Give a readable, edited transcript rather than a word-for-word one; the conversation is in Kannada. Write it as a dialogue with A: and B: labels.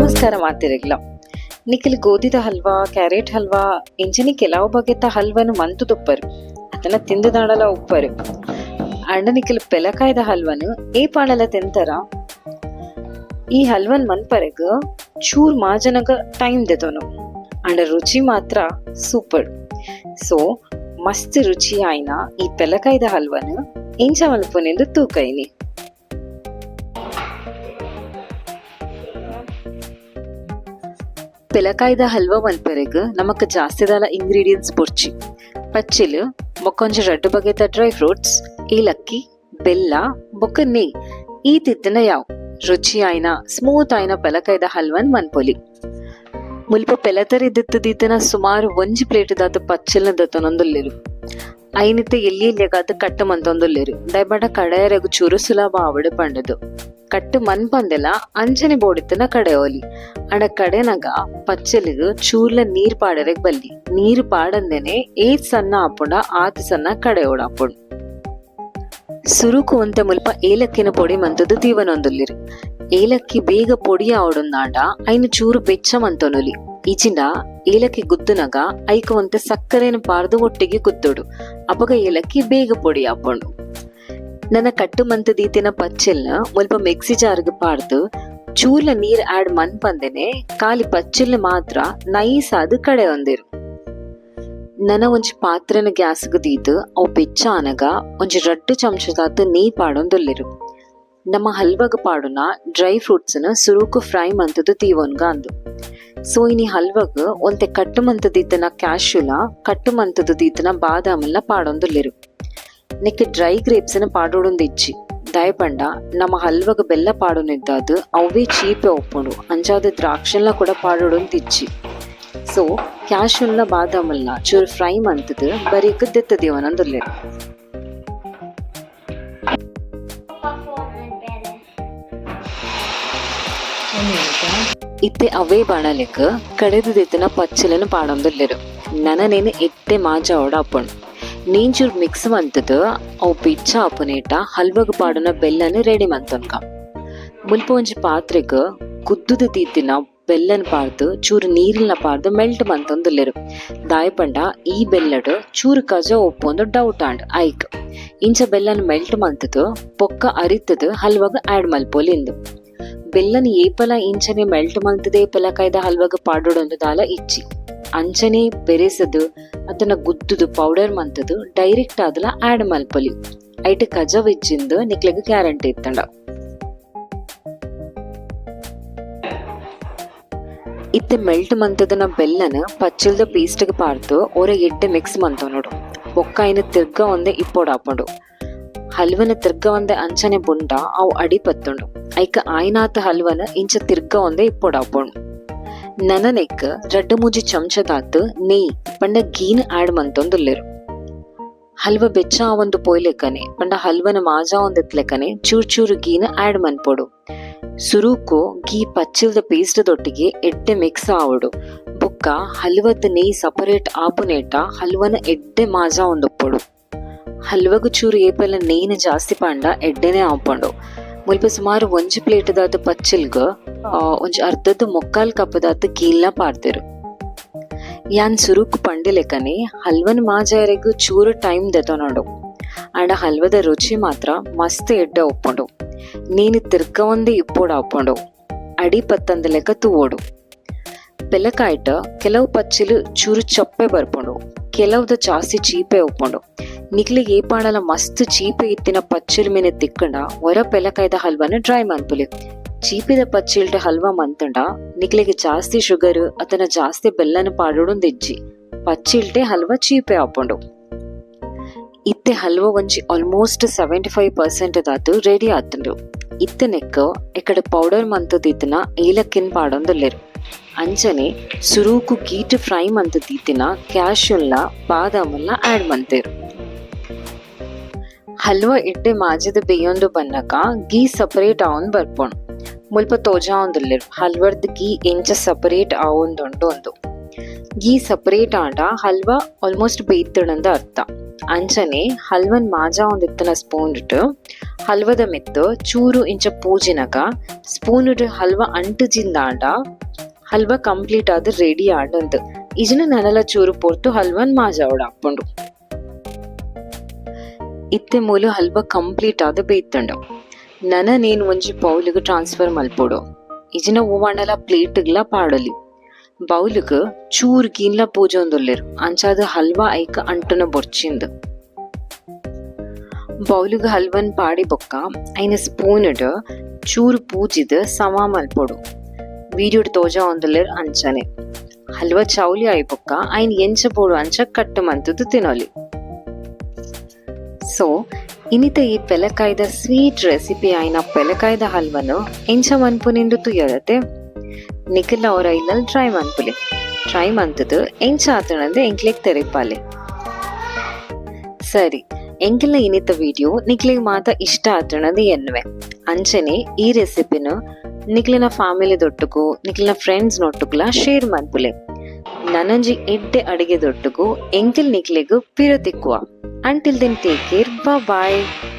A: ನಮಸ್ಕಾರ ಮಾತಿರಗಿಲ್ಲ ನಿಖಿಲ್ ಗೋಧಿದ ಹಲ್ವಾ ಕ್ಯಾರೆಟ್ ಹಲ್ವಾ ಇಂಚನಿ ಕೆಲವು ಬಗೆತ ಹಲ್ವನು ಮಂತು ತುಪ್ಪರು ಅದನ್ನ ತಿಂದದಾಡಲ ಉಪ್ಪರು ಅಂಡ ನಿಖಿಲ್ ಪೆಲಕಾಯ್ದ ಹಲ್ವನು ಏ ಪಾಡಲ ತಿಂತಾರ ಈ ಹಲ್ವನ್ ಮನ್ಪರೆಗ್ ಚೂರ್ ಮಾಜನಗ ಟೈಮ್ ದೆತೋನು ಅಂಡ ರುಚಿ ಮಾತ್ರ ಸೂಪರ್. ಸೊ ಮಸ್ತ್ ರುಚಿ ಆಯ್ನ ಈ ಪೆಲಕಾಯ್ದ ಹಲ್ವನು ಇಂಚ ಮಲ್ಪನೆಂದು ತೂಕೈನಿ. ಪೆಲಕಾಯ್ದ ಹಲ್ವಾ ಮಲ್ಪರೆಗ್ ನಮಕ್ ಜಾಸ್ತಿದಾಲ ಇಂಗ್ರೀಡಿಯೆಂಟ್ಸ್ ಪೊರ್ಚಿ ಪಚ್ಚಿಲ್ ಬೊಕ್ಕೊಂಜಿ ರಡ್ಡು ಬಗೆತ ಡ್ರೈ ಫ್ರೂಟ್ಸ್, ಏಲಕ್ಕಿ, ಬೆಲ್ಲ ಬೊಕ್ಕ ನೆಯ್ ಈ ತಿತ್ತನ ಯಾವ್ ರುಚಿ ಆಯ್ನ ಸ್ಮೂತ್ ಆಯ್ನ ಪೆಲಕಾಯ್ದ ಹಲ್ವನ್ ಮನ್ಪೊಲಿ. ಮುಲ್ಪ ಪೆಲತರಿ ದಿತ್ತದೀತನ ಸುಮಾರು 1 ಪ್ಲೇಟ್ ದಾತ ಪಚ್ಚಲ್ನ ದತ್ತನೊಂದುಲ್ಲೆರು ಐನಿತ್ತ ಎಲ್ಲಿ ಎಲ್ಲಿಗಾತ ಕಟ್ಟು ಮಂತೊಂದುಲ್ಲೆರು ದಯಬಡ ಕಡೆಯರೆಗು ಚೂರು ಸುಲಭ ಆವಡು ಪಂಡದು ಕಟ್ಟು ಮನ್ ಪಂದೆಲ ಅಂಚನೆ ಬೋಡಿತ್ತನ ಕಡೆಯೋಲಿ ಅಡ ಕಡೆನಗ ಪಚ್ಚಲಿಗ್ ಚೂರ್ಲ ನೀರ್ ಪಾಡರೆಗ್ ಬಲ್ಲಿ ನೀರ್ ಪಾಡಂದೆನೆ ಏತ್ ಸಣ್ಣ ಆಪುಂಡ ಆತ್ ಸಣ್ಣ ಕಡೆಯೋಡ ಆಪುಂಡು. ಸುರುಕು ಒಂತೆ ಮುಲ್ಪ ಏಲಕ್ಕಿನ ಪೊಡಿ ಮಂತದು ತೀವನೊಂದುಲ್ಲಿರು ಏಲಕ್ಕಿ ಬೇಗ ಪೊಡಿ ಆವಡುಂದಾಂಡ ಐನು ಚೂರು ಬೆಚ್ಚ ಮಂತೊನುಲಿ ಈಚಿಂಡ ಏಲಕ್ಕಿ ಗುದ್ದುನಗ ಐಕ ಒಂತೆ ಸಕ್ಕರೆನ ಪಾರ್ದು ಒಟ್ಟಿಗೆ ಕುತ್ತೋಡು ಅಪಗ ಏಲಕ್ಕಿ ಬೇಗ ಪೊಡಿ ಆಪುಂಡು. ನನ್ನ ಕಟ್ಟು ಮಂತದೀತಿನ ಪಚ್ಚಲ್ನ ಮುಲ್ಪ ಮಿಕ್ಸಿ ಜಾರ್ಗ್ ಪಾರ್ದು ಚೂರ್ಲ ನೀರ್ ಆಡ್ ಮನ್ ಪಂದೆನೆ ಖಾಲಿ ಪಚ್ಚಲ್ನ ಮಾತ್ರ ನೈಸ್ ಆದ್ ಕಡೆ ಒಂದಿರು. ನನ ಒಂಜಿ ಪಾತ್ರೆನ ಗ್ಯಾಸ್ಗ್ ದೀದ್ ಅವು ಬೆಚ್ಚ ಆನಗ ಒಂಜಿ 2 ಚಮಚದಾತ್ ನೀರ್ ಪಾಡೊಂದುಲ್ಲೆರು. ನಮ್ಮ ಹಲ್ವಗ ಪಾಡುನ ಡ್ರೈ ಫ್ರೂಟ್ಸ್ ನ ಸುರುಕು ಫ್ರೈ ಮಂತದು ತೀವೊನ್ಗ ಅಂದು. ಸೊ ಇನಿ ಹಲ್ವಗ್ ಒಂತೆ ಕಟ್ಟು ಮಂತದೀತನ ಕ್ಯಾಶ್ಯುಲ ಕಟ್ಟು ಮಂತದು ದೀತನ ಬಾದಾಮಲ್ಲ ಪಾಡೊಂದುಲ್ಲೆರು. ನೆಕ್ ಡ್ರೈ ಗ್ರೇಪ್ಸ್ ನ ಪಾಡೋಡೊಂದಿಚ್ಚಿ ದಯಪಂಡ ನಮ್ಮ ಹಲ್ವಗ ಬೆಲ್ಲ ಪಾಡೊನಿದ್ದಾದ್ ಅವೇ ಚೀಪೆ ಒಪ್ಪುಂಡು ಅಂಚಾದ ದ್ರಾಕ್ಷಲ್ನ ಕೂಡ ಪಾಡೋಡೊಂದಿಚ್ಚಿ. ಸೊ ಕ್ಯಾಶ್ಯುಲ್ನ ಬಾದಾಮಲ್ನ ಚೂರು ಫ್ರೈ ಮಂತದ್ ಬರೀಕ್ ದೆತ್ತದೇವನಂದುಲ್ಲೆರು. ಇತ್ತೆ ಅವೇ ಬಾಣಲೆಗ್ ಕಡೆದು ದೆತ್ತನ ಪಚ್ಚಲನ್ನು ಪಾಡೊಂದುಲ್ಲೆರು ನನನೇನು ಎಟ್ಟೆ ಮಾಜ ಓಡ ಆಪುಂಡು. ನೀನ್ ಚೂರ್ ಮಿಕ್ಸ್ ಮಂತದ್ ಅವು ಬೆಚ್ಚ ಆಪುನೇಟ ಹಲ್ವಗ ಪಾಡನ ಬೆಲ್ಲನ ರೆಡಿ ಮಂತೊನ್ಗ. ಮುಲ್ಪ ಒಂಜಿ ಪಾತ್ರೆಗ್ ಕುದ್ದುದ ತೀತಿನ ಬೆಲ್ಲನ್ ಪಾರ್ದು ಚೂರು ನೀರಿನ ಪಾರ್ದು ಮೆಲ್ಟ್ ಮಂತೊಂದುಲ್ಲೆರು ದಾಯಪಂಡ ಈ ಬೆಲ್ಲಡ್ ಚೂರು ಕಜ ಒಪ್ಪೊಂದು ಡೌಟ್ ಆಂಡ್ ಐಕ್ ಇಂಚ ಬೆಲ್ಲನ್ ಮೆಲ್ಟ್ ಮಂತದ್ ಪೊಕ್ಕ ಅರಿತದ್ ಹಲ್ವಗ ಆಡ್ ಮಲ್ಪೊಲಿಂದು. ಬೆಲ್ಲನ್ ಏಪಲ ಇಂಚನೆ ಮೆಲ್ಟ್ ಮಂತದೆ ಪೆಲಕಾಯ್ದ ಹಲ್ವಗ ಪಾಡೋಡೊಂದು ದಾಲ ಇಚ್ಚಿ ಅಂಚನೆ ಬೆರೆಸದು ಅದನ್ನ ಗುದ್ದುದು ಪೌಡರ್ ಮಂತದು ಡೈರೆಕ್ಟ್ ಆದಲ ಆಡ್ ಮಲ್ಪೊಲಿ ಐಟ್ ಕಜ ವಿಜ್ಜಿಂದು ನಿಕ್ಲೆಗ್ ಗ್ಯಾರಂಟಿ ಇತ್ತಂಡ. ಇತ್ತೆ ಮೆಲ್ಟ್ ಮಂತದನ ಬೆಲ್ಲನ ಪಚ್ಚಲ್ದ ಪೇಸ್ಟ್ಗೆ ಪಾರ್ದು ಒರ ಎಡ್ಡೆ ಮಿಕ್ಸ್ ಮಂತೊನೋಡು ಬೊಕ್ಕ ಐನ ತಿರ್ಗ ಒಂದೆ ಇಪ್ಪೊಡು ಆಪುಂಡು. ಹಲ್ವನ ತಿರ್ಗ ಒಂದೆ ಅಂಚನೆ ಬುಂಡ ಅವು ಅಡಿ ಪತ್ತುಂಡು ಐಕ ಆಯ್ನಾತ ಹಲ್ವನ ಇಂಚ ತಿರ್ಗ ಒಂದೆ ಇಪ್ಪೊಡು ಆಪುಂಡು. ನನನೆಕ್ 2-3 ಚಮಚದಾತ್ ನೆಯ್ ಪಂಡ ಗೀನ್ ಆಡ್ ಮಂತೊಂದುಲ್ಲೆರು. ಹಲ್ವ ಬೆಚ್ಚ ಆವೊಂದು ಪೊಯ್ಲೆಕ್ಕನೆ ಪಂಡ ಹಲ್ವನ ಮಾಜಾ ಒಂದೆತ್ಲೆಕ್ಕನೆ ಚೂರ್ ಚೂರು ಗೀನ್ ಆಡ್ ಮನ್ಪೊಡು. ಸುರುಕು ಗೀ ಪಚ್ಚಲ್ದ ಪೇಸ್ಟ್ ದೊಟ್ಟಿಗೆ ಎಡ್ಡೆ ಮಿಕ್ಸ್ ಆವಡು ಬೊಕ್ಕ ಹಲ್ವದ ನೆಯ್ ಸಪರೇಟ್ ಆಪುನೇಟ ಹಲ್ವನ ಎಡ್ಡೆ ಮಾಜಾ ಒಂದೊಪ್ಪೊಡು. ಹಲ್ವಗು ಚೂರು ಏಪೆಲ್ಲ ನೆಯ್ನ ಜಾಸ್ತಿ ಪಾಂಡ ಎಡ್ಡೆನೆ ಆಪುಂಡು. ಮುಲ್ಪ ಸುಮಾರು 1 ಪ್ಲೇಟ್ ದಾತ ಪಚ್ಚಲ್ಗ ಒಂಜಿ ಅರ್ಧದ 3/4 ಕಪ್ ದಾತ ಗೀಲ್ನ ಪಾರ್ದೆರು. ಯಾನ್ ಸುರುಕು ಪಂಡಿಲೆಕ್ಕನೆ ಹಲ್ವನ್ ಮಾಜಾರೆಗ್ ಚೂರು ಟೈಮ್ ದೆತೊನೋಡು ಅಂಡ ಹಲ್ವದ ರುಚಿ ಮಾತ್ರ ಮಸ್ತ್ ಎಡ್ಡೆ ಒಪ್ಪುಂಡು. ನೀನು ತಿರ್ಗ ಒಂದೇ ಇಪ್ಪೊಡು ಆಪುಂಡು ಅಡಿ ಪತ್ತಂದ ಲೆಕ್ಕ ತೂವೋಡು. ಪೆಲಕಾಯ್ಟ ಕೆಲವು ಪಚ್ಚಿಲು ಚೂರು ಚಪ್ಪೆ ಬರ್ಪುಂಡು ಕೆಲವ್ದ ಜಾಸ್ತಿ ಚೀಪೆ ಒಪ್ಪುಂಡು. ನಿಕ್ಲಿಗೆ ಏಪಾಡಲ ಮಸ್ತ್ ಚೀಪೆ ಇತ್ತಿನ ಪಚ್ಚಿಲ್ ಮೇಲೆ ತಿಕ್ಕಂಡ ಹೊರ ಪೆಲಕಾಯ್ದ ಹಲ್ವನ ಡ್ರೈ ಮನ್ಪುಲಿ. ಚೀಪಿದ ಪಚ್ಚಿಲ್ಟ ಹಲ್ವಾ ಮಂತಂಡ ನಿಕ್ಲಿಗೆ ಜಾಸ್ತಿ ಶುಗರ್ ಅದನ್ನ ಜಾಸ್ತಿ ಬೆಲ್ಲನ ಪಾಡೋಡೊಂದಿಜ್ಜಿ ಪಚ್ಚಿಲ್ಟೆ ಹಲ್ವಾ ಚೀಪೆ ಆಪುಂಡು. ಇತ್ತೆ ಹಲ್ವಾ ಒಂಜಿ ಆಲ್ಮೋಸ್ಟ್ 75% ದಾತು ರೆಡಿ ಆತುಂಡು. ಇತ್ತೆ ನೆಕ್ ಎಕಡೆ ಪೌಡರ್ ಮಂತದೀತಿನ ಏಲಕ್ಕಿನ್ ಪಾಡೊಂದುಲ್ಲೆರು ಅಂಚನೆ ಸುರುಕು ಗೀಟ್ ಫ್ರೈ ಮಂತದೀತಿನ ಕ್ಯಾಶ್ಯುಲ್ನ ಬಾದಾಮಲ್ನ ಆಡ್ ಮಂತೆರು. ಹಲ್ವಾ ಎಡ್ಡೆ ಮಾಜದ ಬೇಯೊಂದು ಬನ್ನಕ ಗೀ ಸಪರೇಟ್ ಆವೊಂದು ಬರ್ಪುಂಡು ಮುಲ್ಪ ತೋಜಾ ಒಂದುಲ್ಲೆರು ಹಲ್ವರ್ದ ಗೀ ಎಂಚ ಸಪರೇಟ್ ಆವೊಂದುಂಡು ಒಂದು. ಈ ಸಪರೇಟ್ ಆಂಡ ಹಲ್ವಾ ಆಲ್ಮೋಸ್ಟ್ ಬೇಯ್ತಣಂದ ಅರ್ಥ. ಅಂಚನೆ ಹಲ್ವನ್ ಮಾಜಾ ಒಂದಿತ್ತನ ಸ್ಪೂನ್ ಇಟ್ಟು ಹಲ್ವದ ಮೆತ್ತು ಚೂರು ಇಂಚ ಪೂಜಿನಗ ಸ್ಪೂನ್ ಇಟ್ಟು ಹಲ್ವಾ ಅಂಟುಜಿಂದಾಂಡ ಹಲ್ವಾ ಕಂಪ್ಲೀಟ್ ಆದ ರೆಡಿ ಆಂಡಂದು. ಇಜನ ನನಲ ಚೂರು ಪೊರ್ತು ಹಲ್ವನ್ ಮಾಜಾ ಹಾಕೊಂಡು ಇತ್ತೆ ಮೂಲು ಹಲ್ವಾ ಕಂಪ್ಲೀಟ್ ಆದ ಬೇಯ್ತಂಡ. ನನನೇನು ಒಂಜಿ ಬೌಲ್ಗೆ ಟ್ರಾನ್ಸ್ಫರ್ ಮಲ್ಪೊಡು. ಇಜಿನ ಓವಾಂಡಲ ಪ್ಲೇಟ್ಗ್ಲ ಪಾಡಲಿ. ಬೌಲ್ಗ್ ಚೂರ್ ಗೀನ್ಲ ಪೂಜೊಂದುಲ್ಲೆರ್ ಅಂಚಾದ ಹಲ್ವಾ ಐಕ ಅಂಟುನ ಬೊರ್ಚಿಂದು. ಬೌಲ್ಗ್ ಹಲ್ವನ್ ಪಾಡಿ ಬೊಕ್ಕ ಐನ ಸ್ಪೂನ್ ಇಡ್ ಚೂರು ಪೂಜಿದ್ ಸಮ ಮಲ್ಪೊಡು. ವೀಡಿಯೋಡ್ ತೋಜ ಒಂದುಲ್ಲೆರ್ ಅಂಚನೆ. ಹಲ್ವಾ ಚೌಲಿ ಆಯ್ ಬೊಕ್ಕ ಐನ್ ಎಂಚ ಬೋಡು ಅಂಚ ಕಟ್ಟು ಮಂತುದು ತಿನ್ನೊಲಿ. ಸೊ ಇನಿತ ಈ ಪೆಲಕಾಯ್ದ ಸ್ವೀಟ್ ರೆಸಿಪಿ ಆಯ್ನ ಪೆಲಕಾಯ್ದ ಹಲ್ವನು ಎಂಚ ಮನ್ಪುನಿಂದು ತುಯ್ಯದತೆ ನಿಖಿಲ್ ಅವರ ಇಲ್ಲಲ್ ಟ್ರೈ ಮನ್ಪುಲೆ. ಟ್ರೈ ಮಂತದು ಎಂಚ ಆತನಂದು ಎಂಕ್ಲೆಗ್ ತೆರಿಪಾಲೆ. ಸರಿ, ಎಂಕೆಲ್ಲ ಇನಿತ ವಿಡಿಯೋ ನಿಕ್ಲಿಗ್ ಮಾತ ಇಷ್ಟ ಆತನದು ಎನ್ನುವೆ. ಅಂಚನೆ ಈ ರೆಸಿಪಿನ ನಿಕ್ಲಿನ ಫ್ಯಾಮಿಲಿ ದೊಟ್ಟುಗು ನಿಕ್ಲಿನ ಫ್ರೆಂಡ್ಸ್ ನೊಟ್ಟುಗ್ಲ ಶೇರ್ ಮನ್ಪುಲೆ. ನನಂಜಿ ಎಡ್ಡೆ ಅಡಿಗೆ ದೊಟ್ಟುಗು ಎಂಕೆಲ್ ನಿಕ್ಲಿಗು ಪಿರ ತಿಕ್ಕುವ. Until then, take care. Bye bye.